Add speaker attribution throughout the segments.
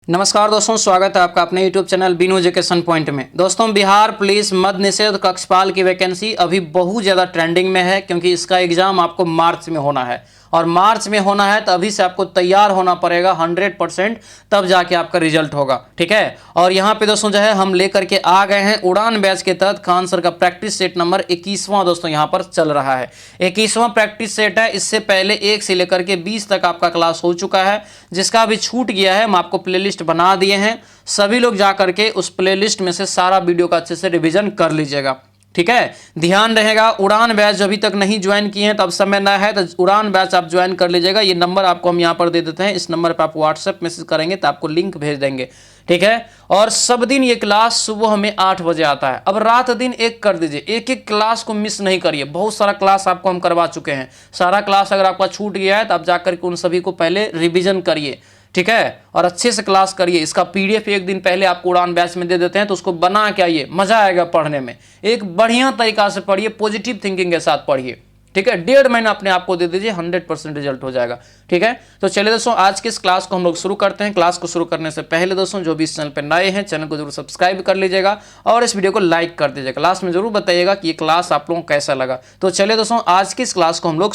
Speaker 1: नमस्कार दोस्तों, स्वागत है आपका अपने YouTube channel Binu education point में। दोस्तों, बिहार पुलिस मद्य निषेध कक्षपाल की वैकेंसी अभी बहुत ज़्यादा ट्रेंडिंग में है, क्योंकि इसका एग्ज़ाम आपको मार्च में होना है और मार्च में होना है तो अभी से आपको तैयार होना पड़ेगा 100%, तब जाके आपका रिजल्ट होगा। ठीक है। और यहाँ पे दोस्तों जो है हम लेकर के आ गए हैं उड़ान बैच के तहत खान सर का प्रैक्टिस सेट नंबर 21वां दोस्तों यहाँ पर चल रहा है। 21वां प्रैक्टिस सेट है। इससे पहले 1 से लेकर के 20 तक आपका क्लास हो चुका है। जिसका अभी छूट गया है हम आपको प्लेलिस्ट बना दिए हैं, सभी लोग जा करके उस प्लेलिस्ट में से सारा वीडियो का अच्छे से रिवीजन कर लीजिएगा। ठीक है। ध्यान रहेगा, उड़ान बैच जो अभी तक नहीं ज्वाइन किए हैं तो अब समय ना है, तो उड़ान बैच आप ज्वाइन कर लीजिएगा। ये नंबर आपको हम यहाँ पर दे देते हैं, इस नंबर पर आप व्हाट्सएप मैसेज करेंगे तो आपको लिंक भेज देंगे। ठीक है। और सब दिन ये क्लास सुबह हमें 8 बजे आता है। अब रात दिन एक कर दीजिए, एक एक क्लास को मिस नहीं करिए। बहुत सारा क्लास आपको हम करवा चुके हैं। सारा क्लास अगर आपका छूट गया है तो आप जाकर के उन सभी को पहले रिविजन करिए। ठीक है। और अच्छे से क्लास करिए। इसका पीडीएफ एक दिन पहले आपको उड़ान बैच में दे देते हैं, तो उसको बना के आइए, मजा आएगा पढ़ने में। एक बढ़िया तरीका से पढ़िए, पॉजिटिव थिंकिंग के साथ पढ़िए। ठीक है। 1.5 महीना अपने आप को दे दीजिए, 100% रिजल्ट हो जाएगा। ठीक है। तो चलिए दोस्तों, आज की इस क्लास को हम लोग शुरू करते हैं। क्लास को शुरू करने से पहले दोस्तों, जो भी इस चैनल पर नए हैं, चैनल को जरूर सब्सक्राइब कर लीजिएगा और इस वीडियो को लाइक कर दीजिएगा। क्लास में जरूर बताइएगा कि ये क्लास आप लोगों को कैसा लगा। तो चलिए दोस्तों, आज की इस क्लास को हम लोग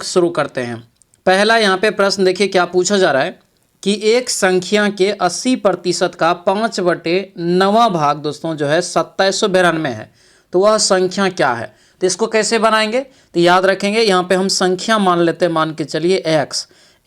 Speaker 1: शुरू करते हैं। पहला यहाँ पे प्रश्न देखिए क्या पूछा जा रहा है कि एक संख्या के 80% का 5/9 भाग दोस्तों जो है 2792 है, तो वह संख्या क्या है। तो इसको कैसे बनाएंगे, तो याद रखेंगे यहाँ पे हम संख्या मान लेते हैं, मान के चलिए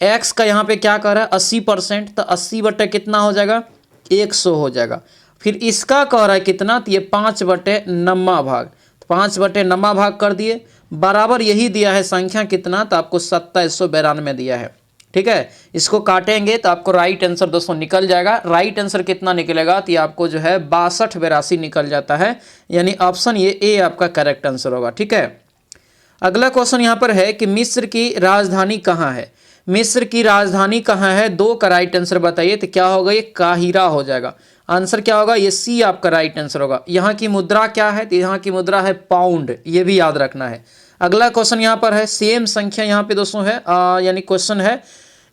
Speaker 1: x का यहाँ पे क्या कर रहा है 80%, तो 80 बटे कितना हो जाएगा 100 हो जाएगा। फिर इसका कह रहा है कितना, तो ये 5/9 भाग, 5/9 भाग कर दिए, बराबर यही दिया है संख्या कितना, तो आपको 2792 दिया है। ठीक है। इसको काटेंगे तो आपको राइट आंसर दोस्तों निकल जाएगा। राइट आंसर कितना निकलेगा, तो ये आपको जो है 6282 निकल जाता है, यानी ऑप्शन ये ए आपका करेक्ट आंसर होगा। ठीक है। अगला क्वेश्चन यहाँ पर है कि मिस्र की राजधानी कहाँ है। मिस्र की राजधानी कहाँ है, 2 का राइट आंसर बताइए। तो क्या होगा, ये काहिरा हो जाएगा। आंसर क्या होगा, ये सी आपका राइट आंसर होगा। यहाँ की मुद्रा क्या है, तो यहाँ की मुद्रा है पाउंड, ये भी याद रखना है। अगला क्वेश्चन यहाँ पर है सेम संख्या यहाँ पे दोस्तों है, यानी क्वेश्चन है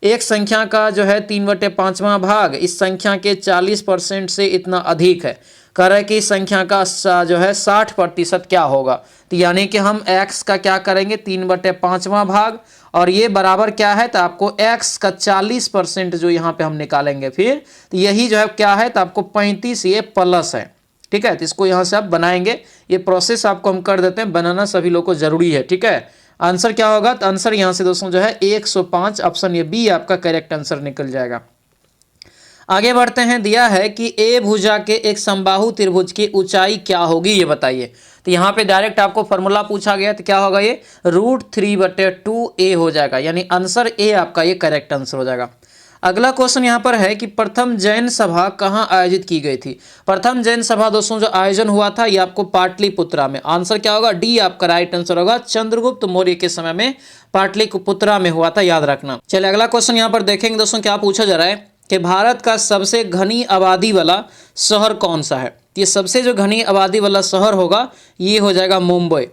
Speaker 1: एक संख्या का जो है 3/5वां भाग इस संख्या के 40% से इतना अधिक है। कह रहा है कि इस संख्या का जो है 60% क्या होगा, तो यानी कि हम x का क्या करेंगे 3/5वां भाग, और ये बराबर क्या है, तो आपको x का 40% जो यहाँ पे हम निकालेंगे फिर, तो यही जो है क्या है, तो आपको 35 ये प्लस है। ठीक है। तो इसको यहाँ से आप बनाएंगे, ये प्रोसेस आपको हम कर देते हैं, बनाना सभी लोग को जरूरी है। ठीक है। आंसर क्या होगा, तो आंसर यहाँ से दोस्तों जो है 105, ऑप्शन ये बी आपका करेक्ट आंसर निकल जाएगा। आगे बढ़ते हैं। दिया है कि ए भुजा के एक समबाहु त्रिभुज की ऊंचाई क्या होगी, ये बताइए। तो यहाँ पे डायरेक्ट आपको फॉर्मूला पूछा गया, तो क्या होगा, ये √3/2a हो जाएगा, यानी आंसर ए आपका ये करेक्ट आंसर हो जाएगा। अगला क्वेश्चन यहाँ पर है कि प्रथम जैन सभा कहाँ आयोजित की गई थी। प्रथम जैन सभा दोस्तों जो आयोजन हुआ था ये आपको पाटलिपुत्रा में। आंसर क्या होगा, डी आपका राइट आंसर होगा। चंद्रगुप्त मौर्य के समय में पाटलिपुत्रा में हुआ था, याद रखना। चलिए अगला क्वेश्चन यहाँ पर देखेंगे दोस्तों, क्या पूछा जा रहा है कि भारत का सबसे घनी आबादी वाला शहर कौन सा है। ये सबसे जो घनी आबादी वाला शहर होगा ये हो जाएगा मुंबई।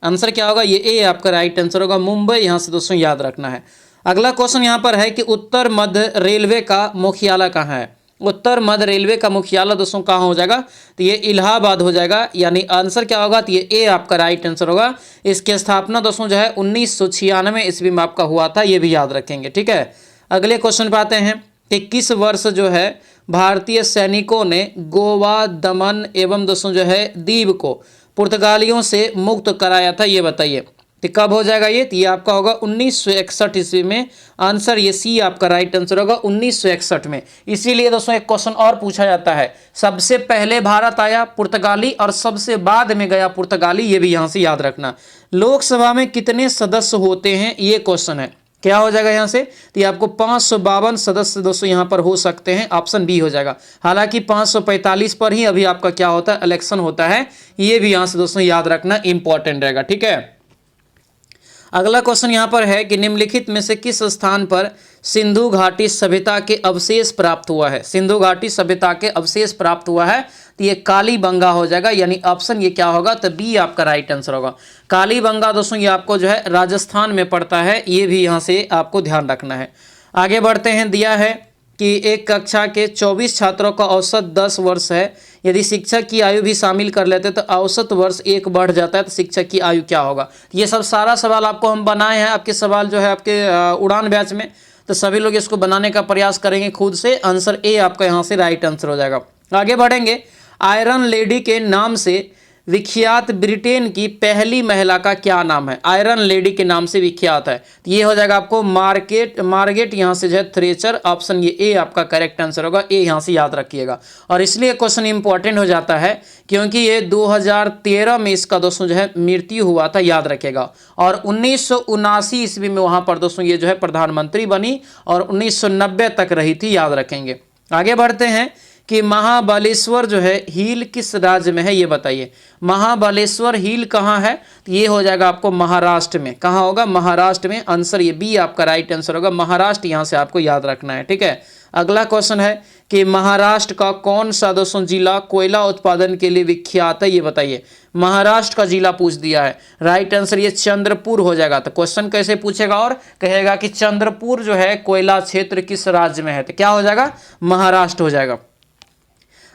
Speaker 1: आंसर क्या होगा, ये ए आपका राइट आंसर होगा, मुंबई। यहाँ से दोस्तों याद रखना है। अगला क्वेश्चन यहाँ पर है कि उत्तर मध्य रेलवे का मुख्यालय कहाँ है। उत्तर मध्य रेलवे का मुख्यालय दोस्तों कहाँ हो जाएगा, तो ये इलाहाबाद हो जाएगा, यानी आंसर क्या होगा, तो ये ए आपका राइट आंसर होगा। इसकी स्थापना दोस्तों जो है 1996 ईस्वी में आपका हुआ था, ये भी याद रखेंगे। ठीक है। अगले क्वेश्चन पे आते हैं कि किस वर्ष जो है भारतीय सैनिकों ने गोवा, दमन एवं दोस्तों जो है दीव को पुर्तगालियों से मुक्त कराया था, ये बताइए। तो कब हो जाएगा ये, तो ये आपका होगा 1961 ईस्वी में। आंसर ये सी आपका राइट आंसर होगा, 1961 में। इसीलिए दोस्तों एक क्वेश्चन और पूछा जाता है, सबसे पहले भारत आया पुर्तगाली और सबसे बाद में गया पुर्तगाली, ये भी यहाँ से याद रखना। लोकसभा में कितने सदस्य होते हैं, ये क्वेश्चन है। क्या हो जाएगा यहाँ से, तो ये आपको 552 सदस्य दोस्तों यहाँ पर हो सकते हैं, ऑप्शन बी हो जाएगा। हालांकि 545 पर ही अभी आपका क्या होता है, इलेक्शन होता है, ये भी यहाँ से दोस्तों याद रखना इंपॉर्टेंट रहेगा। ठीक है। अगला क्वेश्चन यहाँ पर है कि निम्नलिखित में से किस स्थान पर सिंधु घाटी सभ्यता के अवशेष प्राप्त हुआ है। सिंधु घाटी सभ्यता के अवशेष प्राप्त हुआ है, तो ये कालीबंगा हो जाएगा, यानी ऑप्शन ये क्या होगा, तो बी आपका राइट आंसर होगा। कालीबंगा दोस्तों ये आपको जो है राजस्थान में पड़ता है, ये भी यहाँ से आपको ध्यान रखना है। आगे बढ़ते हैं, दिया है कि एक कक्षा के 24 छात्रों का औसत 10 वर्ष है, यदि शिक्षक की आयु भी शामिल कर लेते तो औसत वर्ष 1 बढ़ जाता है, तो शिक्षक की आयु क्या होगा। ये सब सारा सवाल आपको हम बनाए हैं, आपके सवाल जो है आपके उड़ान बैच में, तो सभी लोग इसको बनाने का प्रयास करेंगे खुद से। आंसर ए आपका यहाँ से राइट आंसर हो जाएगा। आगे बढ़ेंगे, आयरन लेडी के नाम से विख्यात ब्रिटेन की पहली महिला का क्या नाम है। आयरन लेडी के नाम से विख्यात है, तो ये हो जाएगा आपको मार्गेट यहाँ से जो है थ्रेचर। ऑप्शन ये ए आपका करेक्ट आंसर होगा, ए यहाँ से याद रखिएगा। और इसलिए क्वेश्चन इंपॉर्टेंट हो जाता है क्योंकि ये 2013 में इसका दोस्तों जो है मृत्यु हुआ था, याद रखेगा। और 1979 ईस्वी में वहाँ पर दोस्तों ये जो है प्रधानमंत्री बनी और 1990 तक रही थी, याद रखेंगे। आगे बढ़ते हैं कि महाबलेश्वर जो है हिल किस राज्य में है, ये बताइए। महाबलेश्वर हिल कहाँ है, तो ये हो जाएगा आपको महाराष्ट्र में। कहाँ होगा, महाराष्ट्र में। आंसर ये बी आपका राइट आंसर होगा, महाराष्ट्र, यहाँ से आपको याद रखना है, ठीक है। अगला क्वेश्चन है कि महाराष्ट्र का कौन सा दोस्तों जिला कोयला उत्पादन के लिए विख्यात है, ये बताइए। महाराष्ट्र का जिला पूछ दिया है, राइट आंसर ये चंद्रपुर हो जाएगा। तो क्वेश्चन कैसे पूछेगा, और कहेगा कि चंद्रपुर जो है कोयला क्षेत्र किस राज्य में है, तो क्या हो जाएगा, महाराष्ट्र हो जाएगा।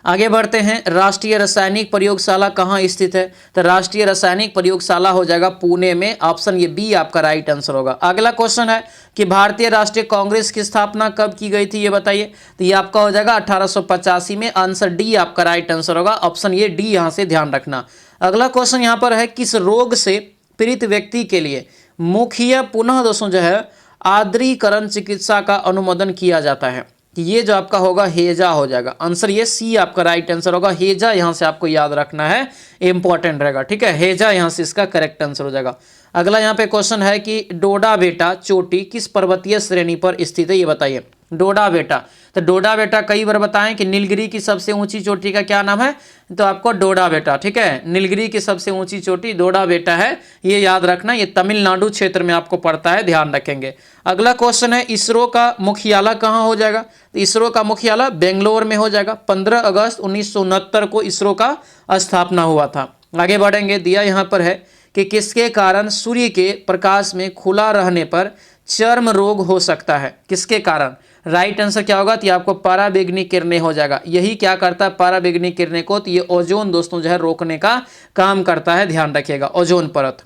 Speaker 1: आगे बढ़ते हैं, राष्ट्रीय रासायनिक प्रयोगशाला कहाँ स्थित है, तो राष्ट्रीय रासायनिक प्रयोगशाला हो जाएगा पुणे में। ऑप्शन ये बी आपका राइट आंसर होगा। अगला क्वेश्चन है कि भारतीय राष्ट्रीय कांग्रेस की स्थापना कब की गई थी, ये बताइए। तो ये आपका हो जाएगा 1885 में। आंसर डी आपका राइट आंसर होगा, ऑप्शन ये डी यहाँ से ध्यान रखना। अगला क्वेश्चन यहाँ पर है, किस रोग से पीड़ित व्यक्ति के लिए मुख्य पुनः दोस्तों जो है आर्द्रीकरण चिकित्सा का अनुमोदन किया जाता है। ये जो आपका होगा हेजा हो जाएगा। आंसर ये सी आपका राइट आंसर होगा, हेजा यहाँ से आपको याद रखना है, इंपॉर्टेंट रहेगा, ठीक है। हेजा यहाँ से इसका करेक्ट आंसर हो जाएगा। अगला यहाँ पे क्वेश्चन है कि डोडा बेटा चोटी किस पर्वतीय श्रेणी पर स्थित है, ये बताइए। डोडा बेटा, तो डोडा बेटा कई बार बताएं कि नीलगिरी की सबसे ऊंची चोटी का क्या नाम है, तो आपको डोडा बेटा, ठीक है। नीलगिरी की सबसे ऊंची चोटी डोडा बेटा है, ये याद रखना। ये तमिलनाडु क्षेत्र में आपको पड़ता है, ध्यान रखेंगे। अगला क्वेश्चन है, इसरो का मुख्यालय कहाँ हो जाएगा, तो इसरो का मुख्यालय बेंगलोर में हो जाएगा। 15 अगस्त 1969 को इसरो का स्थापना हुआ था। आगे बढ़ेंगे, दिया यहाँ पर है कि किसके कारण सूर्य के प्रकाश में खुला रहने पर चर्म रोग हो सकता है, किसके कारण। राइट आंसर क्या होगा, तो ये आपको पराबैंगनी किरणें हो जाएगा। यही क्या करता है पराबैंगनी किरणें को, तो ये ओजोन दोस्तों जो है रोकने का काम करता है, ध्यान रखिएगा, ओजोन परत।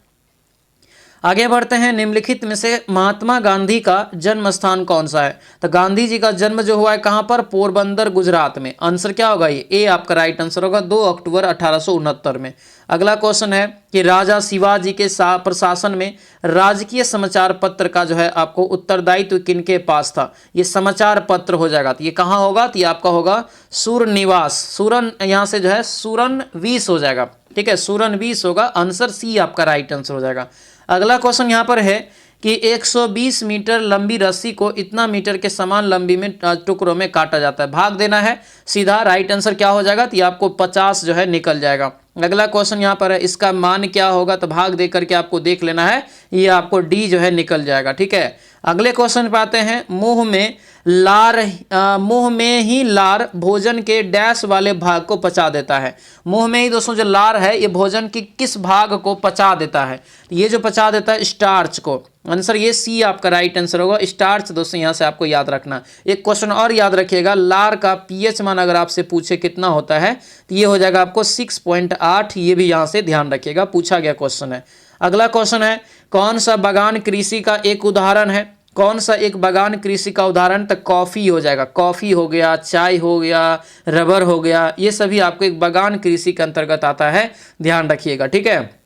Speaker 1: आगे बढ़ते हैं, निम्नलिखित में से महात्मा गांधी का जन्म स्थान कौन सा है, तो गांधी जी का जन्म जो हुआ है कहाँ पर, पोरबंदर गुजरात में। आंसर क्या होगा, ये ए आपका राइट आंसर होगा, 2 अक्टूबर 1869 में। अगला क्वेश्चन है कि राजा शिवाजी के प्रशासन में राजकीय समाचार पत्र का जो है आपको उत्तरदायित्व किनके पास था, ये समाचार पत्र हो जाएगा। तो ये कहाँ होगा, तो ये आपका होगा सूरनिवास, सूरन यहाँ से जो है सूरनवीस हो जाएगा, ठीक है, सूरनवीस होगा। आंसर सी आपका राइट आंसर हो जाएगा। अगला क्वेश्चन यहाँ पर है कि 120 मीटर लंबी रस्सी को इतना मीटर के समान लंबी में टुकड़ों में काटा जाता है, भाग देना है सीधा। राइट आंसर क्या हो जाएगा, तो ये आपको 50 जो है निकल जाएगा। अगला क्वेश्चन यहाँ पर है, इसका मान क्या होगा, तो भाग दे करके आपको देख लेना है, ये आपको डी जो है निकल जाएगा, ठीक है। अगले क्वेश्चन पे आते हैं, मुंह में ही लार भोजन के डैश वाले भाग को पचा देता है। मुंह में ही दोस्तों जो लार है ये भोजन की किस भाग को पचा देता है, ये जो पचा देता है स्टार्च को। आंसर ये सी आपका राइट आंसर होगा, स्टार्च दोस्तों यहाँ से आपको याद रखना। एक क्वेश्चन और याद रखिएगा, लार का पीएच मान अगर आपसे पूछे कितना होता है, तो ये हो जाएगा आपको 6.8, ये भी यहाँ से ध्यान रखिएगा, पूछा गया क्वेश्चन है। अगला क्वेश्चन है, कौन सा बागान कृषि का एक उदाहरण है, कौन सा एक बागान कृषि का उदाहरण, तो कॉफ़ी हो जाएगा। कॉफ़ी हो गया, चाय हो गया, रबर हो गया, ये सभी आपको एक बागान कृषि के अंतर्गत आता है, ध्यान रखिएगा, ठीक है।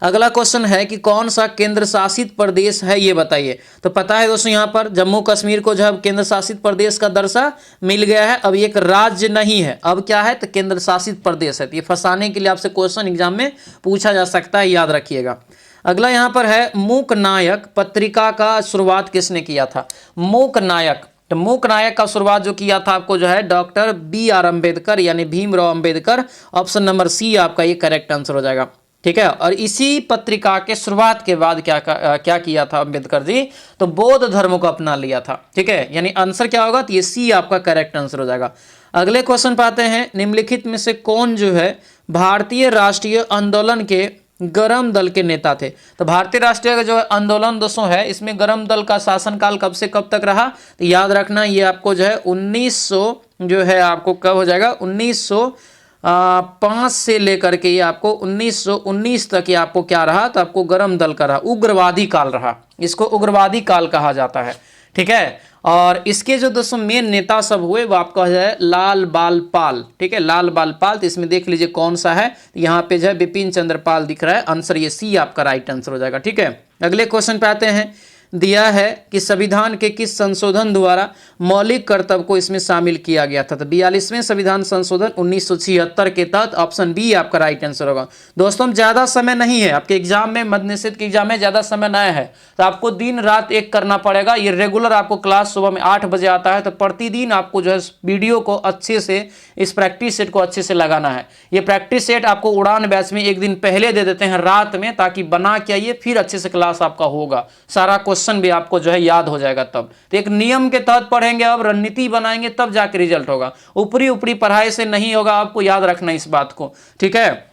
Speaker 1: अगला क्वेश्चन है कि कौन सा केंद्र शासित प्रदेश है, ये बताइए। तो पता है दोस्तों यहाँ पर जम्मू कश्मीर को जो है केंद्र शासित प्रदेश का दर्जा मिल गया है, अब एक राज्य नहीं है, अब क्या है, तो केंद्र शासित प्रदेश है। तो ये फंसाने के लिए आपसे क्वेश्चन एग्जाम में पूछा जा सकता है, याद रखिएगा। अगला यहाँ पर है, मूक नायक पत्रिका का शुरुआत किसने किया था। मूक नायक, तो मूक नायक का शुरुआत जो किया था आपको जो है डॉक्टर BR अम्बेडकर यानी Bhimrao Ambedkar. Option number C आपका ये करेक्ट आंसर हो जाएगा, ठीक है। और इसी पत्रिका के शुरुआत के बाद क्या किया था अम्बेडकर जी, तो बौद्ध धर्म को अपना लिया था, ठीक है। यानी आंसर क्या होगा, तो ये सी आपका करेक्ट आंसर हो जाएगा। अगले क्वेश्चन पाते हैं, निम्नलिखित में से कौन जो है भारतीय राष्ट्रीय आंदोलन के गरम दल के नेता थे। तो भारतीय राष्ट्रीय जो आंदोलन दोस्तों है, इसमें गरम दल का शासनकाल कब से कब तक रहा, तो याद रखना ये आपको जो है 1900 जो है आपको कब हो जाएगा 1905 से लेकर के ये आपको 1919 तक ये आपको क्या रहा, तो आपको गरम दल का रहा, उग्रवादी काल रहा, इसको उग्रवादी काल कहा जाता है। ठीक है, और इसके जो दोस्तों मेन नेता सब हुए वो आपका है लाल बाल पाल। ठीक है, लाल बाल पाल, तो इसमें देख लीजिए कौन सा है, यहाँ पे जो है बिपिन चंद्र पाल दिख रहा है, आंसर ये सी आपका राइट आंसर हो जाएगा। ठीक है, अगले क्वेश्चन पे आते हैं। दिया है कि संविधान के किस संशोधन द्वारा मौलिक कर्तव्य को इसमें शामिल किया गया था, तो 42वें संविधान संशोधन 1976 के तहत, ऑप्शन बी आपका राइट आंसर होगा। दोस्तों ज़्यादा समय नहीं है आपके एग्जाम में, मद्य निषेध के एग्जाम में ज़्यादा समय नहीं है, तो आपको दिन रात एक करना पड़ेगा। ये रेगुलर आपको क्लास सुबह में 8 बजे आता है, तो प्रतिदिन आपको जो है वीडियो को अच्छे से, इस प्रैक्टिस सेट को अच्छे से लगाना है। ये प्रैक्टिस सेट आपको उड़ान बैच में एक दिन पहले दे देते हैं रात में, ताकि बना के आइए, फिर अच्छे से क्लास आपका होगा, सारा क्वेश्चन भी आपको जो है याद हो जाएगा। तब तो एक नियम के तहत पढ़ेंगे, अब रणनीति बनाएंगे, तब जाके रिजल्ट होगा, ऊपरी ऊपरी पढ़ाई से नहीं होगा, आपको याद रखना इस बात को। ठीक है,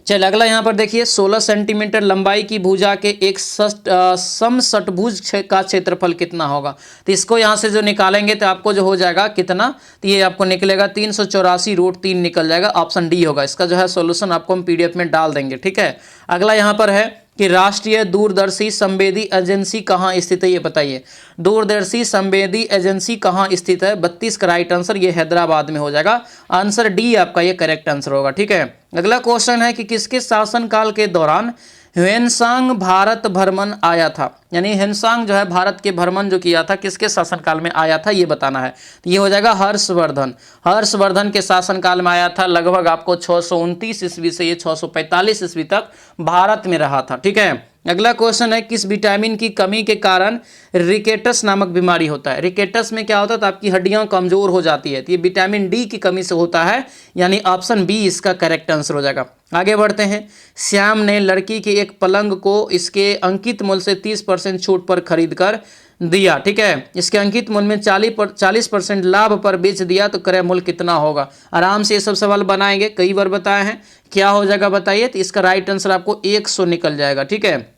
Speaker 1: चल अगला यहाँ पर देखिए, 16 सेंटीमीटर लंबाई की भुजा के एक समषटभुज का क्षेत्रफल कितना होगा, तो इसको यहाँ से जो निकालेंगे तो आपको जो हो जाएगा कितना, तो ये आपको निकलेगा 384/3 निकल जाएगा, ऑप्शन डी होगा। इसका जो है सॉल्यूशन आपको हम पीडीएफ में डाल देंगे। ठीक है, अगला यहाँ पर है कि राष्ट्रीय दूरदर्शी संवेदी एजेंसी कहाँ स्थित है, ये बताइए। दूरदर्शी संवेदी एजेंसी कहाँ स्थित है, 32 का राइट आंसर ये हैदराबाद में हो जाएगा, आंसर डी आपका ये करेक्ट आंसर होगा। ठीक है, अगला क्वेश्चन है कि किसके शासनकाल के दौरान ह्वेनसांग भारत भ्रमण आया था, यानी ह्वेनसांग जो है भारत के भ्रमण जो किया था किसके शासनकाल में आया था, ये बताना है। तो ये हो जाएगा हर्षवर्धन, हर्षवर्धन के शासनकाल में आया था, लगभग आपको 629 ईस्वी से ये 645 ईस्वी तक भारत में रहा था। ठीक है, अगला क्वेश्चन है किस विटामिन की कमी के कारण रिकेटस नामक बीमारी होता है। रिकेटस में क्या होता है, तो आपकी हड्डियां कमजोर हो जाती है, तो ये विटामिन डी की कमी से होता है, यानी ऑप्शन बी इसका करेक्ट आंसर हो जाएगा। आगे बढ़ते हैं। श्याम ने लड़की के एक पलंग को इसके अंकित मूल्य से 30% छूट पर खरीद कर दिया। ठीक है, इसके अंकित मूल्य में 40% लाभ पर बेच दिया, तो क्रय मूल्य कितना होगा। आराम से ये सब सवाल बनाएंगे, कई बार बताए हैं, क्या हो जाएगा बताइए, तो इसका राइट आंसर आपको 100 निकल जाएगा। ठीक है,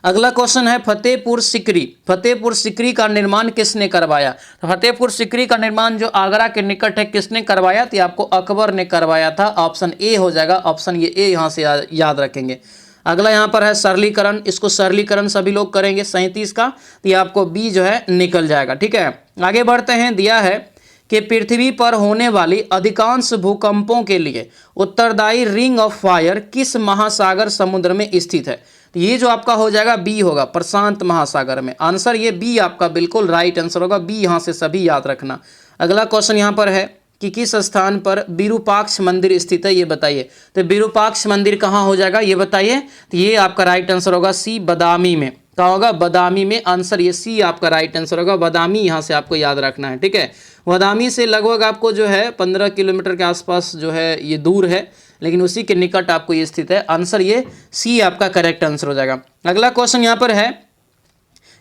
Speaker 1: अगला क्वेश्चन है फतेहपुर सिकरी। फतेहपुर सिकरी का निर्माण किसने करवाया, तो फतेहपुर सिकरी का निर्माण जो आगरा के निकट है किसने करवाया, तो आपको अकबर ने करवाया था, ऑप्शन ए हो जाएगा, ऑप्शन ये ए यहाँ से याद रखेंगे। अगला यहाँ पर है सरलीकरण, इसको सरलीकरण सभी लोग करेंगे 37 का, तो ये आपको बी जो है निकल जाएगा। ठीक है, आगे बढ़ते हैं। दिया है कि पृथ्वी पर होने वाली अधिकांश भूकंपों के लिए उत्तरदायी रिंग ऑफ फायर किस महासागर समुद्र में स्थित है, तो ये जो आपका हो जाएगा बी होगा, प्रशांत महासागर में, आंसर ये बी आपका बिल्कुल राइट आंसर होगा, बी यहाँ से सभी याद रखना। अगला क्वेश्चन यहाँ पर है कि किस स्थान पर विरूपाक्ष मंदिर स्थित है, ये बताइए। तो विरूपाक्ष मंदिर कहाँ हो जाएगा ये बताइए, तो ये आपका राइट आंसर होगा सी, बदामी में। कहाँ होगा, बदामी में, आंसर ये सी आपका राइट आंसर होगा, बदामी यहाँ से आपको याद रखना है। ठीक है, बदामी से लगभग आपको जो है 15 किलोमीटर के आसपास जो है ये दूर है, लेकिन उसी के निकट आपको ये स्थित है, आंसर ये सी आपका करेक्ट आंसर हो जाएगा। अगला क्वेश्चन यहाँ पर है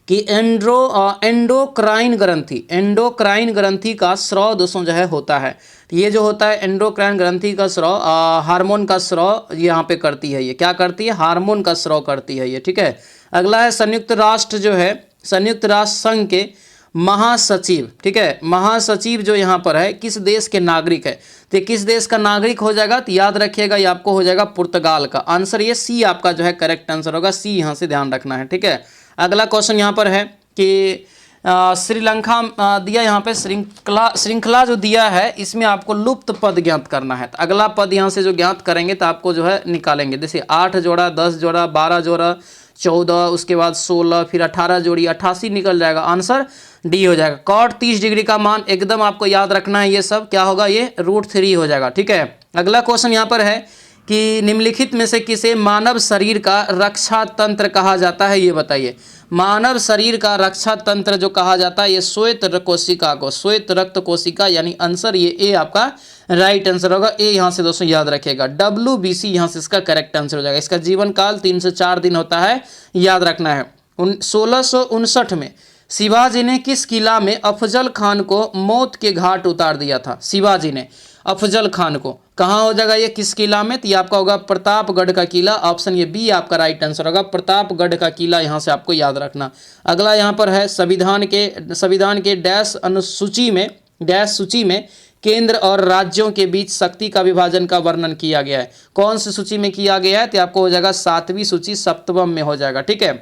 Speaker 1: कि एंडोक्राइन ग्रंथि, एंडोक्राइन ग्रंथि का स्राव दोस्तों जो है होता है, तो ये जो होता है एंडोक्राइन ग्रंथि का स्राव, हार्मोन का स्राव यहाँ पे करती है, ये क्या करती है, हार्मोन का स्राव करती है ये। ठीक है, अगला है संयुक्त राष्ट्र जो है, संयुक्त राष्ट्र संघ के महासचिव। ठीक है, महासचिव जो यहाँ पर है किस देश के नागरिक है, तो किस देश का नागरिक हो जाएगा, तो याद रखिएगा ये आपको हो जाएगा पुर्तगाल का, आंसर ये सी आपका जो है करेक्ट आंसर होगा, सी यहाँ से ध्यान रखना है। ठीक है, अगला क्वेश्चन यहाँ पर है कि श्रीलंका दिया, यहाँ पे श्रृंखला जो दिया है इसमें आपको लुप्त पद ज्ञात करना है, तो अगला पद यहाँ से जो ज्ञात करेंगे तो आपको जो है निकालेंगे, जैसे 8 जोड़ा, 10 जोड़ा, 12 जोड़ा, 14, उसके बाद 16, फिर 18 जोड़ी, 88 निकल जाएगा, आंसर डी हो जाएगा। कॉट 30 डिग्री का मान एकदम आपको याद रखना है, ये सब क्या होगा, ये √3 हो जाएगा। ठीक है, अगला क्वेश्चन यहाँ पर है कि निम्नलिखित में से किसे मानव शरीर का रक्षा तंत्र कहा जाता है, ये बताइए। मानव शरीर का रक्षा तंत्र जो कहा जाता है ये श्वेत कोशिका को, श्वेत रक्त कोशिका, यानी आंसर ये ए आपका राइट आंसर होगा, ए यहाँ से दोस्तों याद रखेगा, WBC यहाँ से इसका करेक्ट आंसर हो जाएगा। इसका जीवन काल 3 से 4 दिन होता है, याद रखना है। 1659 में शिवाजी ने किस किला में अफजल खान को मौत के घाट उतार दिया था, शिवाजी ने अफजल खान को। कहाँ हो जाएगा ये, किस किला में, तो ये आपका होगा प्रतापगढ़ का किला। ऑप्शन ये बी आपका राइट आंसर होगा, प्रतापगढ़ का किला, यहाँ से आपको याद रखना। अगला यहाँ पर है संविधान के डैश सूची में केंद्र और राज्यों के बीच शक्ति का विभाजन का वर्णन किया गया है। कौन सी सूची में किया गया है, तो आपको हो जाएगा 7वीं सूची, सप्तम में हो जाएगा। ठीक है,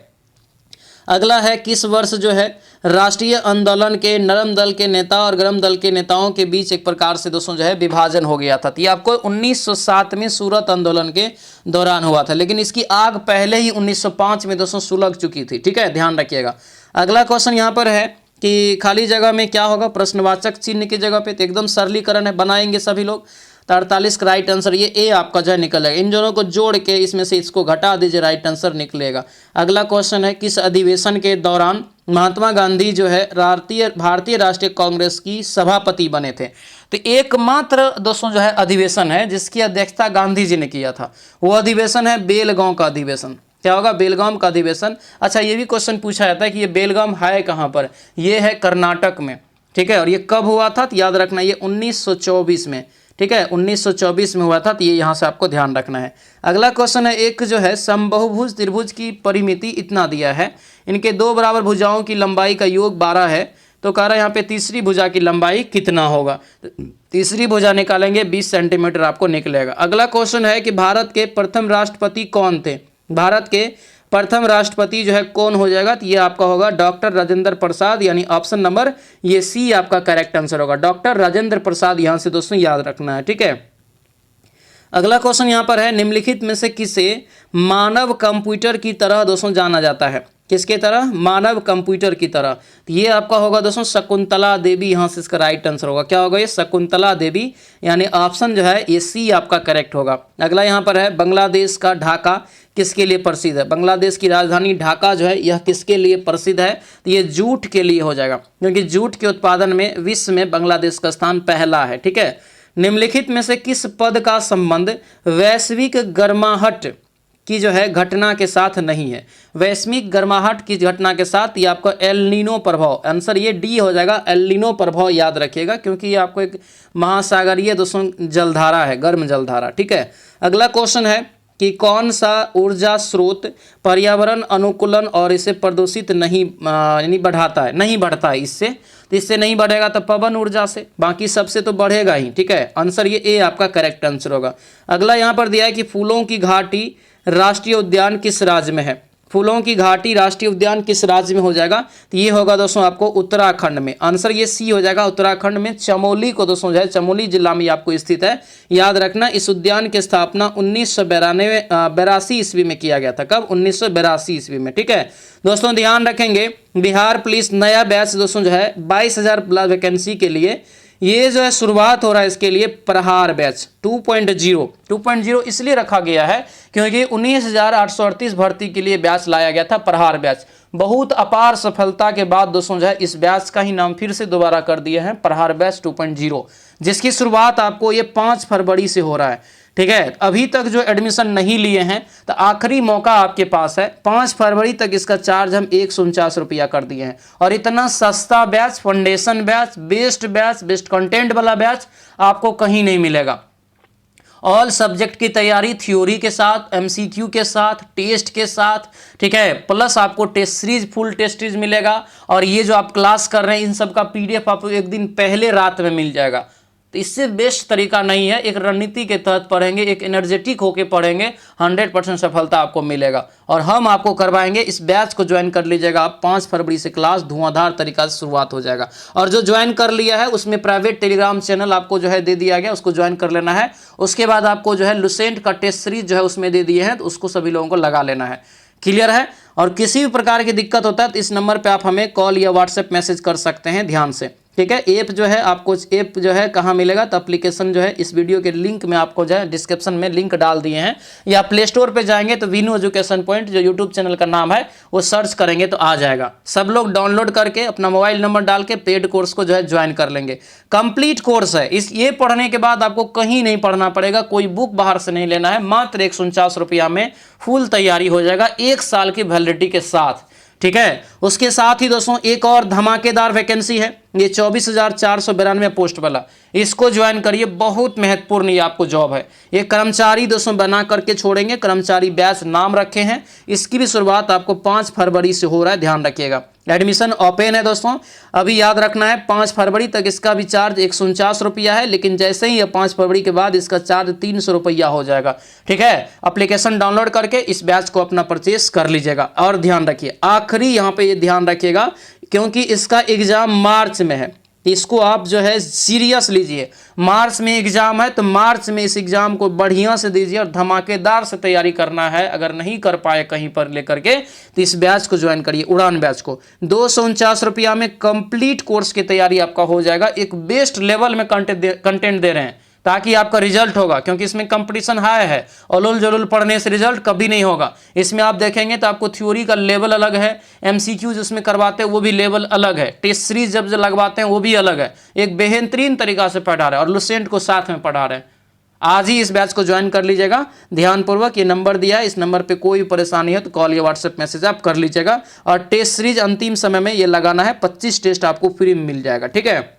Speaker 1: अगला है किस वर्ष जो है राष्ट्रीय आंदोलन के नरम दल के नेता और गरम दल के नेताओं के बीच एक प्रकार से दोस्तों जो है विभाजन हो गया था। तो ये आपको 1907 में सूरत आंदोलन के दौरान हुआ था, लेकिन इसकी आग पहले ही 1905 में दोस्तों सुलग चुकी थी। ठीक है, ध्यान रखिएगा। अगला क्वेश्चन यहाँ पर है कि खाली जगह में क्या होगा, प्रश्नवाचक चिन्ह की जगह पे, तो एकदम सरलीकरण है, बनाएंगे सभी लोग। तो 48 का राइट आंसर ये ए आपका जो है निकलेगा। इन दोनों को जोड़ के इसमें से इसको घटा दीजिए, राइट आंसर निकलेगा। अगला क्वेश्चन है किस अधिवेशन के दौरान महात्मा गांधी जो है भारतीय राष्ट्रीय कांग्रेस की सभापति बने थे। तो एकमात्र दोस्तों जो है अधिवेशन है जिसकी अध्यक्षता गांधी जी ने किया था, वो अधिवेशन है बेलगांव का अधिवेशन। क्या होगा, बेलगाम का अधिवेशन। अच्छा, ये भी क्वेश्चन पूछा जाता है कि ये बेलगाम है कहाँ पर, ये है कर्नाटक में। ठीक है, और ये कब हुआ था, तो याद रखना ये 1924 में। ठीक है, 1924 में हुआ था, तो ये यहाँ से आपको ध्यान रखना है। अगला क्वेश्चन है एक जो है समबाहुभुज त्रिभुज की परिमिति इतना दिया है, इनके दो बराबर भुजाओं की लंबाई का योग 12 है, तो कह रहा है यहाँ पे तीसरी भुजा की लंबाई कितना होगा। तीसरी भुजा निकालेंगे 20 सेंटीमीटर आपको निकलेगा। अगला क्वेश्चन है कि भारत के प्रथम राष्ट्रपति कौन थे, भारत के प्रथम राष्ट्रपति जो है कौन हो जाएगा, तो ये आपका होगा डॉक्टर राजेंद्र प्रसाद, यानी ऑप्शन नंबर ये सी आपका करेक्ट आंसर होगा, डॉक्टर राजेंद्र प्रसाद, यहाँ से दोस्तों याद रखना है। ठीक है, अगला क्वेश्चन यहाँ पर है निम्नलिखित में से किसे मानव कंप्यूटर की तरह दोस्तों जाना जाता है, किसके तरह, मानव कंप्यूटर की तरह। तो ये आपका होगा दोस्तों शकुंतला देवी, यहाँ से इसका राइट आंसर होगा। क्या होगा ये, शकुंतला देवी, यानी ऑप्शन जो है ये सी आपका करेक्ट होगा। अगला यहाँ पर है बांग्लादेश का ढाका किसके लिए प्रसिद्ध है, बांग्लादेश की राजधानी ढाका जो है यह किसके लिए प्रसिद्ध है, तो ये जूट के लिए हो जाएगा, क्योंकि जूट के उत्पादन में विश्व में बांग्लादेश का स्थान पहला है। ठीक है, निम्नलिखित में से किस पद का संबंध वैश्विक गर्माहट की जो है घटना के साथ नहीं है, वैश्विक गर्माहट की घटना के साथ, ये आपको एल नीनो प्रभाव, आंसर ये डी हो जाएगा, एल नीनो प्रभाव याद रखिएगा, क्योंकि ये आपको एक महासागरीय दोस्तों जलधारा है, गर्म जलधारा। ठीक है, अगला क्वेश्चन है कि कौन सा ऊर्जा स्रोत पर्यावरण अनुकूलन और इसे प्रदूषित नहीं यानी बढ़ाता है, नहीं बढ़ता है इससे, तो इससे नहीं बढ़ेगा तो पवन ऊर्जा से, बाकी सबसे तो बढ़ेगा ही। ठीक है, आंसर ये ए आपका करेक्ट आंसर होगा। अगला यहाँ पर दिया है कि फूलों की घाटी राष्ट्रीय उद्यान किस राज्य में है, फूलों की घाटी राष्ट्रीय उद्यान किस राज्य में हो जाएगा, तो ये होगा दोस्तों आपको उत्तराखंड में, आंसर ये सी हो जाएगा, उत्तराखंड में चमोली को दोस्तों जो है चमोली जिला में आपको स्थित है, याद रखना। इस उद्यान की स्थापना 1982 ईस्वी में किया गया था, कब, 1982 ईस्वी में। ठीक है दोस्तों, ध्यान रखेंगे बिहार पुलिस नया बैच दोस्तों जो है 22,000 प्लस वैकेंसी के लिए ये जो है शुरुआत हो रहा है, इसके लिए प्रहार बैच 2.0 इसलिए रखा गया है क्योंकि 19,838 भर्ती के लिए बैच लाया गया था, प्रहार बैच। बहुत अपार सफलता के बाद दोस्तों जो है इस बैच का ही नाम फिर से दोबारा कर दिए हैं प्रहार बैच 2.0, जिसकी शुरुआत आपको ये 5 फरवरी से हो रहा है। ठीक है, अभी तक जो एडमिशन नहीं लिए हैं तो आखिरी मौका आपके पास है, 5 फरवरी तक इसका चार्ज हम 149 रुपया कर दिए हैं। और इतना सस्ता batch, foundation batch, best content वाला बैच आपको कहीं नहीं मिलेगा। ऑल सब्जेक्ट की तैयारी थ्योरी के साथ, एमसीक्यू के साथ, टेस्ट के साथ, ठीक है, प्लस आपको test series, full test series मिलेगा। और ये जो आप क्लास कर रहे हैं इन सब का पीडीएफ आपको एक दिन पहले रात में मिल जाएगा। तो इससे बेस्ट तरीका नहीं है, एक रणनीति के तहत पढ़ेंगे, एक एनर्जेटिक होकर पढ़ेंगे, 100% सफलता आपको मिलेगा। और हम आपको करवाएंगे, इस बैच को ज्वाइन कर लीजिएगा आप, 5 फरवरी से क्लास धुआंधार तरीका से शुरुआत हो जाएगा। और जो ज्वाइन कर लिया है उसमें प्राइवेट टेलीग्राम चैनल आपको जो है दे दिया गया, उसको ज्वाइन कर लेना है। उसके बाद आपको जो है लुसेंट का टेस्ट सीरीज जो है उसमें दे दिए हैं, तो उसको सभी लोगों को लगा लेना है। क्लियर है? और किसी भी प्रकार की दिक्कत होता है तो इस नंबर पे आप हमें कॉल या व्हाट्सएप मैसेज कर सकते हैं, ध्यान से। ठीक है, ऐप जो है आपको, ऐप जो है कहाँ मिलेगा, तो एप्लीकेशन जो है इस वीडियो के लिंक में आपको जो है डिस्क्रिप्शन में लिंक डाल दिए हैं, या प्ले स्टोर पे जाएंगे तो वीनू एजुकेशन पॉइंट जो यूट्यूब चैनल का नाम है वो सर्च करेंगे तो आ जाएगा। सब लोग डाउनलोड करके अपना मोबाइल नंबर डाल के पेड कोर्स को जो है ज्वाइन कर लेंगे। कंप्लीट कोर्स है, ये पढ़ने के बाद आपको कहीं नहीं पढ़ना पड़ेगा, कोई बुक बाहर से नहीं लेना है, मात्र 149 रुपया में फुल तैयारी हो जाएगा 1 साल की वैलिडिटी के साथ। ठीक है, उसके साथ ही दोस्तों एक और धमाकेदार वैकेंसी है, ये 24,492 पोस्ट वाला, इसको ज्वाइन करिए। बहुत महत्वपूर्ण ये आपको जॉब है। ये कर्मचारी दोस्तों बना करके छोड़ेंगे, कर्मचारी बैच नाम रखे हैं। इसकी भी शुरुआत आपको 5 फरवरी से हो रहा है, ध्यान रखिएगा। एडमिशन ओपन है दोस्तों, अभी याद रखना है 5 फरवरी तक इसका भी चार्ज 149 रुपया है, लेकिन जैसे ही 5 फरवरी के बाद इसका चार्ज 300 रुपया हो जाएगा। ठीक है, एप्लीकेशन डाउनलोड करके इस बैच को अपना परचेस कर लीजिएगा। और ध्यान रखिए, आखिरी यहाँ पे ये ध्यान रखिएगा, क्योंकि इसका एग्जाम मार्च में है, इसको आप जो है सीरियस लीजिए। मार्च में एग्जाम है तो मार्च में इस एग्जाम को बढ़िया से दीजिए और धमाकेदार से तैयारी करना है। अगर नहीं कर पाए कहीं पर लेकर के तो इस बैच को ज्वाइन करिए, उड़ान बैच को। 249 रुपया में कंप्लीट कोर्स की तैयारी आपका हो जाएगा। एक बेस्ट लेवल में कंटेंट दे रहे हैं ताकि आपका रिजल्ट होगा, क्योंकि इसमें कंपटीशन हाई है। उलूल जलूल पढ़ने से रिजल्ट कभी नहीं होगा। इसमें आप देखेंगे तो आपको थ्योरी का लेवल अलग है, एमसीक्यू जिसमें करवाते हैं वो भी लेवल अलग है, टेस्ट सीरीज जब लगवाते हैं वो भी अलग है। एक बेहतरीन तरीका से पढ़ा रहे हैं और लुसेंट को साथ में पढ़ा रहे हैं। आज ही इस बैच को ज्वाइन कर लीजिएगा ध्यानपूर्वक। ये नंबर दिया है, इस नंबर पे कोई परेशानी है तो कॉल या व्हाट्सएप मैसेज आप कर लीजिएगा। और टेस्ट सीरीज अंतिम समय में ये लगाना है, 25 टेस्ट आपको फ्री में मिल जाएगा। ठीक है,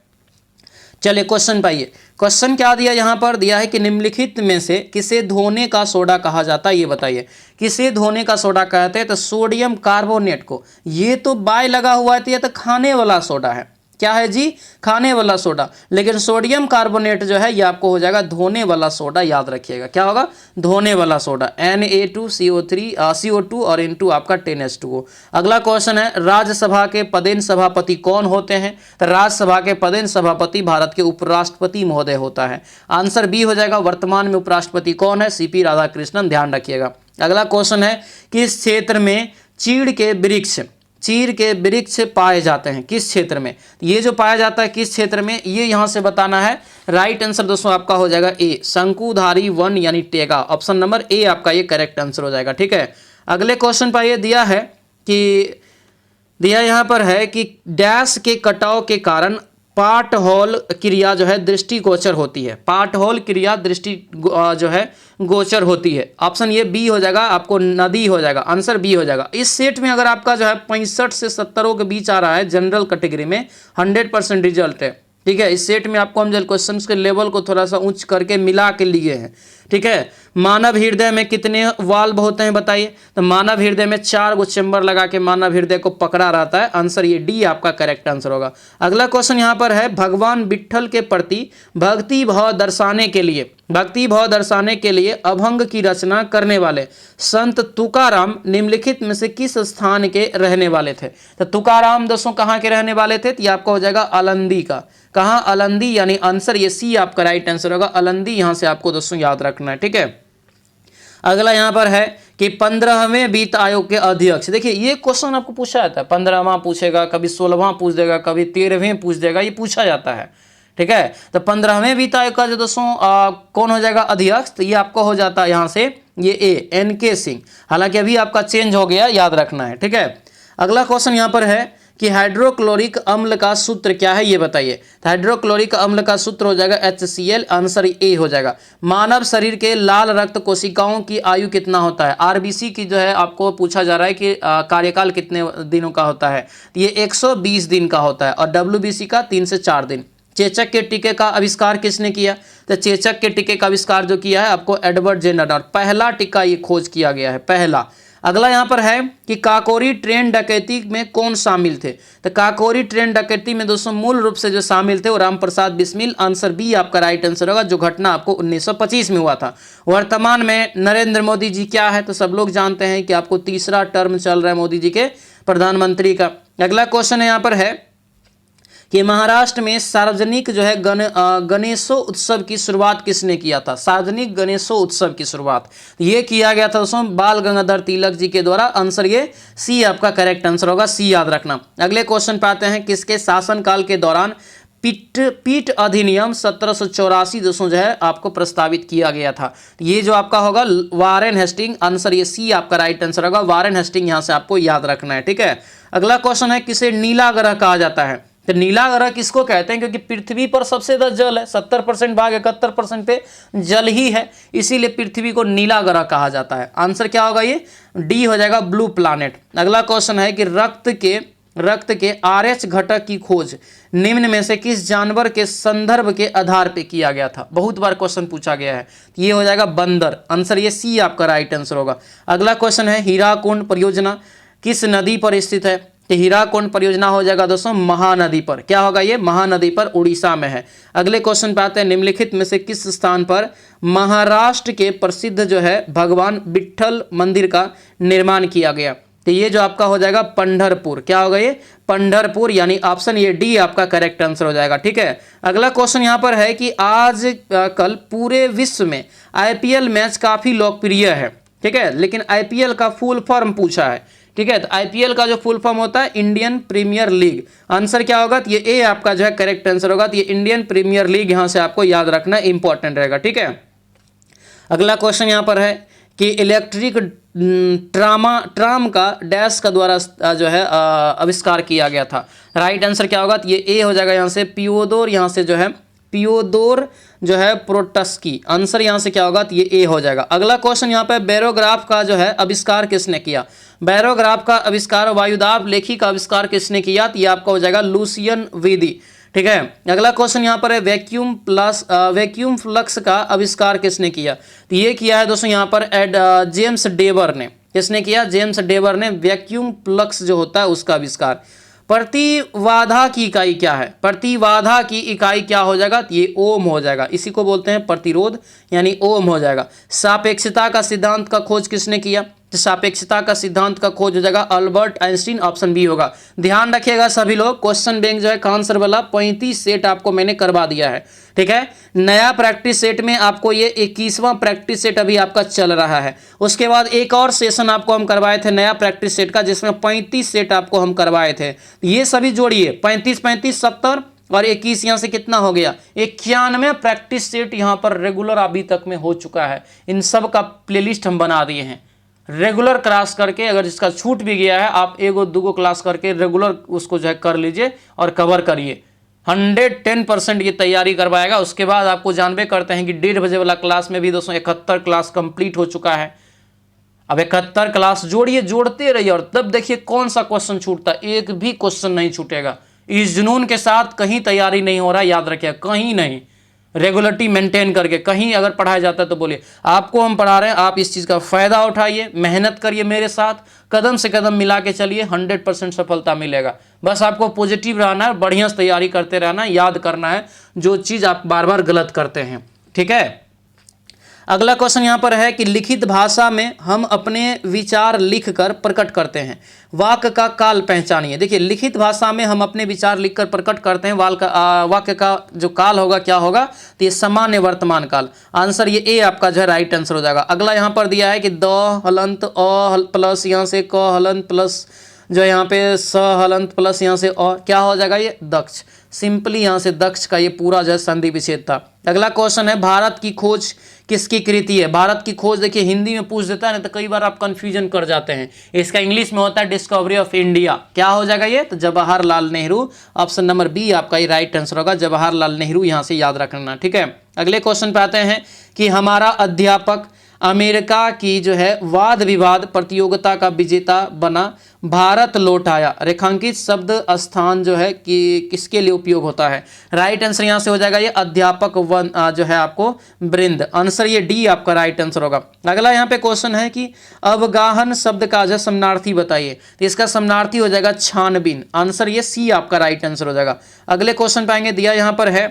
Speaker 1: चलिए क्वेश्चन पाइए। क्वेश्चन क्या दिया यहाँ पर, दिया है कि निम्नलिखित में से किसे धोने का सोडा कहा जाता है, ये बताइए। किसे धोने का सोडा कहते हैं, तो सोडियम कार्बोनेट को। ये तो बाय लगा हुआ है तो ये तो खाने वाला सोडा है। क्या है जी, खाने वाला सोडा। लेकिन सोडियम कार्बोनेट जो है ये आपको हो जाएगा धोने वाला सोडा, याद रखिएगा। क्या होगा, धोने वाला सोडा। Na2CO2 और N2 आपका 10H2O। अगला क्वेश्चन है, राज्यसभा के पदेन सभापति कौन होते हैं, तो राज्यसभा के पदेन सभापति भारत के उपराष्ट्रपति महोदय होता है। आंसर बी हो जाएगा। वर्तमान में उपराष्ट्रपति कौन है, CP राधाकृष्णन, ध्यान रखिएगा। अगला क्वेश्चन है, किस क्षेत्र में चीड़ के वृक्ष पाए जाते हैं, किस क्षेत्र में। ये जो पाया जाता है किस क्षेत्र में, ये यहां से बताना है। राइट आंसर दोस्तों आपका हो जाएगा ए, शंकुधारी वन यानी टेगा। ऑप्शन नंबर ए आपका ये करेक्ट आंसर हो जाएगा। ठीक है, अगले क्वेश्चन पर ये दिया है कि यहां पर है कि डैश के कटाव के कारण पार्ट होल क्रिया जो है दृष्टिगोचर होती है। पार्ट होल क्रिया दृष्टि जो है गोचर होती है। ऑप्शन ये बी हो जाएगा, आपको नदी हो जाएगा। आंसर बी हो जाएगा। इस सेट में अगर आपका जो है 65 से 70 के बीच आ रहा है जनरल कैटेगरी में, 100% रिजल्ट है। ठीक है, इस सेट में आपको हम जो क्वेश्चन के लेवल को थोड़ा सा ऊंच करके मिला के लिए हैं। ठीक है, मानव हृदय में कितने वाल्व होते हैं बताइए, तो मानव हृदय में 4 गो चेंबर लगा के मानव हृदय को पकड़ा रहता है। आंसर ये डी आपका करेक्ट आंसर होगा। अगला क्वेश्चन यहाँ पर है, भगवान विट्ठल के प्रति भक्ति भाव दर्शाने के लिए अभंग की रचना करने वाले संत तुकाराम निम्नलिखित में से किस स्थान के रहने वाले थे। तो तुकाराम दोस्तों कहाँ के रहने वाले थे, तो ये आपका हो जाएगा आलंदी का। कहाँ, आलंदी, यानी आंसर ये सी आपका राइट आंसर होगा। आलंदी यहां से आपको दोस्तों याद रखना है। ठीक है, अगला यहां पर है कि 15वें वित्त आयोग के अध्यक्ष। देखिए ये क्वेश्चन आपको पूछा जाता है, 15वां पूछेगा, कभी 16वां पूछ देगा, कभी 13वें पूछ देगा, ये पूछा जाता है। ठीक है, तो 15वें वित्त आयोग का जो दोस्तों कौन हो जाएगा अध्यक्ष, तो ये आपको हो जाता है यहाँ से ये ए, NK सिंह। हालांकि अभी आपका चेंज हो गया, याद रखना है। ठीक है, अगला क्वेश्चन यहाँ पर है कि हाइड्रोक्लोरिक अम्ल का सूत्र क्या है, ये बताइए। हाइड्रोक्लोरिक अम्ल का सूत्र हो जाएगा HCl। आंसर ए हो जाएगा। मानव शरीर के लाल रक्त कोशिकाओं की आयु कितना होता है, RBC की जो है आपको पूछा जा रहा है कि कार्यकाल कितने दिनों का होता है, ये 120 दिन का होता है। और WBC का 3 से 4 दिन। चेचक के टीके का आविष्कार किसने किया, तो चेचक के टीके का आविष्कार जो किया है आपको एडवर्ड जेनर, पहला टीका ये खोज किया गया है, पहला। अगला यहाँ पर है कि काकोरी ट्रेन डकैती में कौन शामिल थे, तो काकोरी ट्रेन डकैती में दोस्तों मूल रूप से जो शामिल थे वो राम प्रसाद बिस्मिल। आंसर बी आपका राइट आंसर होगा, जो घटना आपको 1925 में हुआ था। वर्तमान में नरेंद्र मोदी जी क्या है, तो सब लोग जानते हैं कि आपको तीसरा टर्म चल रहा है मोदी जी के प्रधानमंत्री का। अगला क्वेश्चन यहाँ पर है कि महाराष्ट्र में सार्वजनिक जो है गणेशोत्सव की शुरुआत किसने किया था। सार्वजनिक गणेशोत्सव की शुरुआत ये किया गया था दोस्तों बाल गंगाधर तिलक जी के द्वारा। आंसर ये सी आपका करेक्ट आंसर होगा, सी याद रखना। अगले क्वेश्चन पे आते हैं, किसके शासनकाल के दौरान पीट अधिनियम 1784 दोस्तों जो है आपको प्रस्तावित किया गया था। ये जो आपका होगा वारेन हेस्टिंग। आंसर ये सी आपका राइट आंसर होगा, वारेन हेस्टिंग यहाँ से आपको याद रखना है। ठीक है, अगला क्वेश्चन है, किसे नीला ग्रह कहा जाता है, तो नीला ग्रह किसको कहते हैं, क्योंकि पृथ्वी पर सबसे ज्यादा जल है, 70% भाग 71% पे जल ही है, इसीलिए पृथ्वी को नीला ग्रह कहा जाता है। आंसर क्या होगा, ये डी हो जाएगा, ब्लू प्लैनेट। अगला क्वेश्चन है कि रक्त के रक्त के RH घटक की खोज निम्न में से किस जानवर के संदर्भ के आधार पे किया गया था? बहुत बार क्वेश्चन पूछा गया है। ये हो जाएगा बंदर। आंसर ये सी आपका राइट आंसर होगा। अगला क्वेश्चन है हीराकुंड परियोजना किस नदी पर स्थित है? तो हीराकुंड परियोजना हो जाएगा दोस्तों महानदी पर। क्या होगा ये? महानदी पर, उड़ीसा में है। अगले क्वेश्चन पे आते हैं, निम्नलिखित में से किस स्थान पर महाराष्ट्र के प्रसिद्ध जो है भगवान विट्ठल मंदिर का निर्माण किया गया? तो ये जो आपका हो जाएगा पंढरपुर। क्या होगा ये? पंढरपुर, यानी ऑप्शन ये डी आपका करेक्ट आंसर हो जाएगा। ठीक है, अगला क्वेश्चन यहाँ पर है कि आज कल पूरे विश्व में IPL मैच काफी लोकप्रिय है। ठीक है, लेकिन IPL का फुल फॉर्म पूछा है। ठीक है, तो IPL का जो फुल फॉर्म होता है इंडियन प्रीमियर लीग। आंसर क्या होगा? तो ये ए आपका जो है करेक्ट आंसर होगा। तो ये इंडियन प्रीमियर लीग यहाँ से आपको याद रखना इंपॉर्टेंट रहेगा। ठीक है, अगला क्वेश्चन यहाँ पर है कि इलेक्ट्रिक ट्राम का डैश का द्वारा जो है आविष्कार किया गया था। राइट आंसर क्या होगा? तो ये ए हो जाएगा यहाँ से पियोदोर, यहाँ से जो है पियोदोर जो है प्रोटस्की। आंसर यहाँ से क्या होगा? तो ये ए हो जाएगा। अगला क्वेश्चन यहाँ पे बैरोग्राफ का जो है आविष्कार किसने किया? बैरोग्राफ का आविष्कार, वायुदाब लेखी का आविष्कार किसने किया? तो ये आपका हो जाएगा लुसियन विदी। ठीक है, अगला क्वेश्चन यहाँ पर है वैक्यूम फ्लक्स का आविष्कार किसने किया? तो ये किया है दोस्तों यहाँ पर जेम्स डेवर ने। किसने किया? जेम्स डेवर ने वैक्यूम फ्लक्स जो होता है उसका आविष्कार। प्रतिबाधा की इकाई क्या है? प्रतिबाधा की इकाई क्या हो जाएगा? तो ये ओम हो जाएगा। इसी को बोलते हैं प्रतिरोध, यानी ओम हो जाएगा। सापेक्षता का सिद्धांत का खोज किसने किया? तो सापेक्षता का सिद्धांत का खोज हो जाएगा अल्बर्ट आइंस्टीन। ऑप्शन बी होगा। ध्यान रखिएगा सभी लोग, क्वेश्चन बैंक जो है आंसर वाला 35 सेट आपको मैंने करवा दिया है। ठीक है, नया प्रैक्टिस सेट में आपको ये 21वां प्रैक्टिस सेट अभी आपका चल रहा है। उसके बाद एक और सेशन आपको हम करवाए थे नया प्रैक्टिस सेट का, जिसमें 35 सेट आपको हम करवाए थे। ये सभी जोड़िए, 35 35 70 और 21, यहाँ से कितना हो गया? 91 प्रैक्टिस सेट यहाँ पर रेगुलर अभी तक में हो चुका है। इन सब का प्लेलिस्ट हम बना दिए हैं। रेगुलर क्लास करके, अगर जिसका छूट भी गया है, आप एगो दूगो क्लास करके रेगुलर उसको जो है कर लीजिए और कवर करिए। 110% ये तैयारी करवाएगा। उसके बाद आपको जानबे करते हैं कि 1:30 बजे वाला क्लास में भी दोस्तों 71 क्लास कंप्लीट हो चुका है। अब 71 क्लास जोड़िए, जोड़ते रहिए, और तब देखिए कौन सा क्वेश्चन छूटता है। एक भी क्वेश्चन नहीं छूटेगा। इस जुनून के साथ कहीं तैयारी नहीं हो रहा है, याद रखिए, कहीं नहीं। रेगुलरिटी मेंटेन करके कहीं अगर पढ़ाया जाता है तो बोलिए आपको हम पढ़ा रहे हैं, आप इस चीज़ का फ़ायदा उठाइए, मेहनत करिए, मेरे साथ कदम से कदम मिला के चलिए, 100% सफलता मिलेगा। बस आपको पॉजिटिव रहना है, बढ़िया से तैयारी करते रहना है, याद करना है जो चीज़ आप बार बार गलत करते हैं। ठीक है, अगला क्वेश्चन यहाँ पर है कि लिखित भाषा में हम अपने विचार लिखकर प्रकट करते हैं, वाक्य का काल पहचानिए। देखिए, लिखित भाषा में हम अपने विचार लिखकर प्रकट करते हैं, वाक्य का जो काल होगा क्या होगा? तो ये सामान्य वर्तमान काल। आंसर ये ए आपका जो है राइट आंसर हो जाएगा। अगला यहाँ पर दिया है कि द हलंत अ प्लस यहाँ से क हलंत प्लस जो यहाँ पे स हलंत प्लस यहाँ से अ, क्या हो जाएगा? ये दक्ष। सिंपली यहाँ से दक्ष का ये पूरा जो है संधि विच्छेद था। अगला क्वेश्चन है भारत की खोज किसकी कृति है? भारत की खोज देखिए हिंदी में पूछ देता है ना, तो कई बार आप कंफ्यूजन कर जाते हैं। इसका इंग्लिश में होता है डिस्कवरी ऑफ इंडिया। क्या हो जाएगा ये? तो Jawaharlal Nehru. Option number B आपका ये राइट आंसर होगा, जवाहरलाल नेहरू, यहाँ से याद रखना। ठीक है, अगले क्वेश्चन पे आते हैं कि हमारा अध्यापक अमेरिका की जो है वाद विवाद प्रतियोगिता का विजेता बना, भारत लौट आया। रेखांकित शब्द स्थान जो है कि किसके लिए उपयोग होता है? राइट आंसर यहाँ से हो जाएगा ये अध्यापक जो है आपको वृंद। आंसर ये डी आपका राइट आंसर होगा। अगला यहाँ पे क्वेश्चन है कि अवगाहन शब्द का जो समानार्थी बताइए। तो इसका समानार्थी हो जाएगा छानबीन। आंसर ये सी आपका राइट आंसर हो जाएगा। अगले क्वेश्चन पाएंगे, दिया यहाँ पर है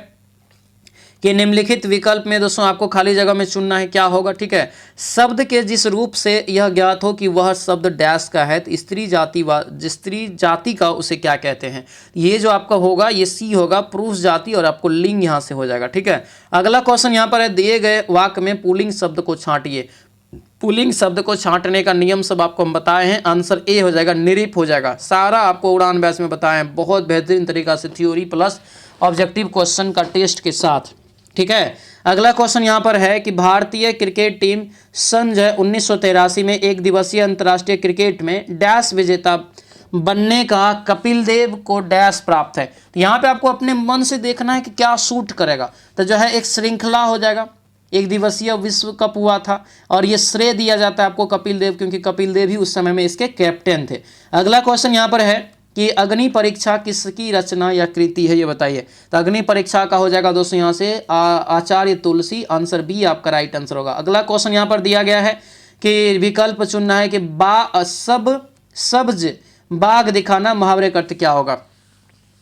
Speaker 1: कि निम्नलिखित विकल्प में दोस्तों आपको खाली जगह में चुनना है, क्या होगा? ठीक है, शब्द के जिस रूप से यह ज्ञात हो कि वह शब्द डैश का है, तो स्त्री जाति का उसे क्या कहते हैं? ये जो आपका होगा ये सी होगा, पुरुष जाति, और आपको लिंग यहाँ से हो जाएगा। ठीक है, अगला क्वेश्चन यहाँ पर है, दिए गए वाक्य में पुल्लिंग शब्द को छांटिए। पुल्लिंग शब्द को छांटने का नियम सब आपको हम बताए हैं। आंसर ए हो जाएगा, निरिप हो जाएगा। सारा आपको उड़ान बैच में बताए हैं, बहुत बेहतरीन तरीका से, थ्योरी प्लस ऑब्जेक्टिव क्वेश्चन का टेस्ट के साथ। ठीक है, अगला क्वेश्चन यहाँ पर है कि भारतीय क्रिकेट टीम सन 1983 में एक दिवसीय अंतर्राष्ट्रीय क्रिकेट में डैश विजेता बनने का कपिल देव को डैश प्राप्त है। तो यहाँ पे आपको अपने मन से देखना है कि क्या सूट करेगा। तो जो है एक श्रृंखला हो जाएगा, एक दिवसीय विश्व कप हुआ था, और ये श्रेय दिया जाता है आपको कपिल देव, क्योंकि कपिल देव ही उस समय में इसके कैप्टन थे। अगला क्वेश्चन यहाँ पर है कि अग्नि परीक्षा किसकी रचना या कृति है, ये बताइए। तो अग्नि परीक्षा का हो जाएगा दोस्तों यहाँ से आचार्य तुलसी, आंसर बी आपका राइट आंसर होगा। अगला क्वेश्चन यहाँ पर दिया गया है कि विकल्प चुनना है कि सब्ज बाग दिखाना मुहावरे का अर्थ क्या होगा।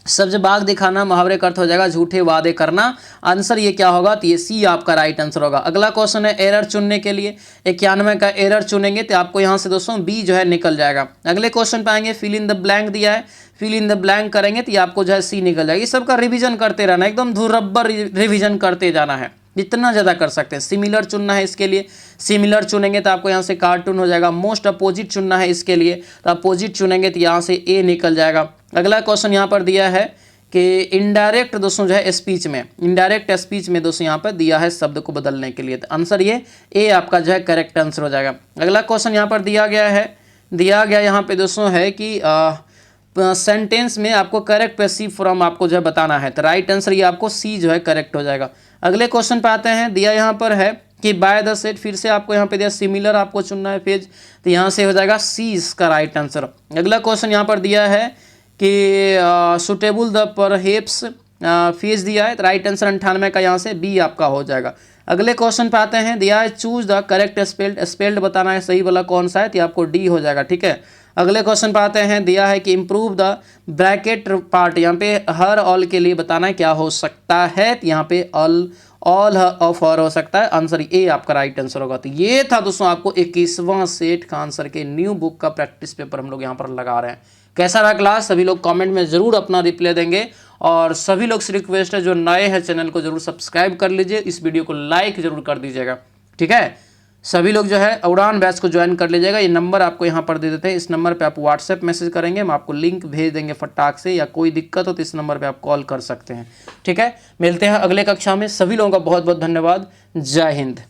Speaker 1: सब्ज बाग दिखाना मुहावरे का अर्थ हो जाएगा झूठे वादे करना। आंसर ये क्या होगा, तो ये सी आपका राइट आंसर होगा। अगला क्वेश्चन है एरर चुनने के लिए, 91 का एरर चुनेंगे तो आपको यहाँ से दोस्तों बी जो है निकल जाएगा। अगले क्वेश्चन पे आएंगे, फिल इन द ब्लैंक दिया है, फिल इन द ब्लैंक करेंगे तो ये आपको जो है सी निकल जाएगा। ये सबका रिवीजन करते रहना, एकदम धुरब्बर रिवीजन करते जाना है, जितना ज़्यादा कर सकते हैं। सिमिलर चुनना है, इसके लिए सिमिलर चुनेंगे तो आपको यहाँ से कार्टून हो जाएगा। मोस्ट अपोजिट चुनना है इसके लिए, तो अपोजिट चुनेंगे तो यहाँ से ए निकल जाएगा। अगला क्वेश्चन यहाँ पर दिया है कि इनडायरेक्ट दोस्तों जो है स्पीच में, इनडायरेक्ट स्पीच में दोस्तों यहाँ पर दिया है शब्द को बदलने के लिए, तो आंसर ये ए आपका जो है करेक्ट आंसर हो जाएगा। अगला क्वेश्चन यहाँ पर दिया गया यहाँ पे दोस्तों है कि सेंटेंस में आपको करेक्ट पैसिव फॉर्म आपको जो है बताना है, तो राइट आंसर ये आपको सी जो है करेक्ट हो जाएगा। अगले क्वेश्चन पे आते हैं, दिया यहाँ पर है कि बाय द सेट, फिर से आपको यहाँ पे दिया सिमिलर आपको चुनना है पेज, तो यहाँ से हो जाएगा सी इसका राइट आंसर। अगला क्वेश्चन यहाँ पर दिया है कि सुटेबल द परहेप्स फेज दिया है, तो राइट आंसर 98 का यहाँ से बी आपका हो जाएगा। अगले क्वेश्चन पे आते हैं, दिया है चूज द करेक्ट स्पेल्ड बताना है सही वाला कौन सा है, तो आपको डी हो जाएगा, ठीक है। अगले क्वेश्चन पे आते हैं, दिया है कि इम्प्रूव द ब्रैकेट पार्ट, यहाँ पे हर ऑल के लिए बताना है क्या हो सकता है, तो यहाँ पे ऑल ऑफ हर हो सकता है, आंसर ए आपका राइट आंसर होगा। तो ये था दोस्तों आपको 21वां सेट का आंसर के न्यू बुक का प्रैक्टिस पेपर हम लोग यहाँ पर लगा रहे हैं। कैसा रहा क्लास, सभी लोग कमेंट में जरूर अपना रिप्लाई देंगे, और सभी लोग से रिक्वेस्ट है जो नए हैं चैनल को जरूर सब्सक्राइब कर लीजिए, इस वीडियो को लाइक जरूर कर दीजिएगा, ठीक है। सभी लोग जो है उड़ान बैच को ज्वाइन कर लीजिएगा। ये नंबर आपको यहाँ पर दे देते हैं, इस नंबर पे आप व्हाट्सएप मैसेज करेंगे, हम आपको लिंक भेज देंगे फटाक से, या कोई दिक्कत हो तो इस नंबर पे आप कॉल कर सकते हैं, ठीक है। मिलते हैं अगले कक्षा में, सभी लोगों का बहुत बहुत धन्यवाद। जय हिंद।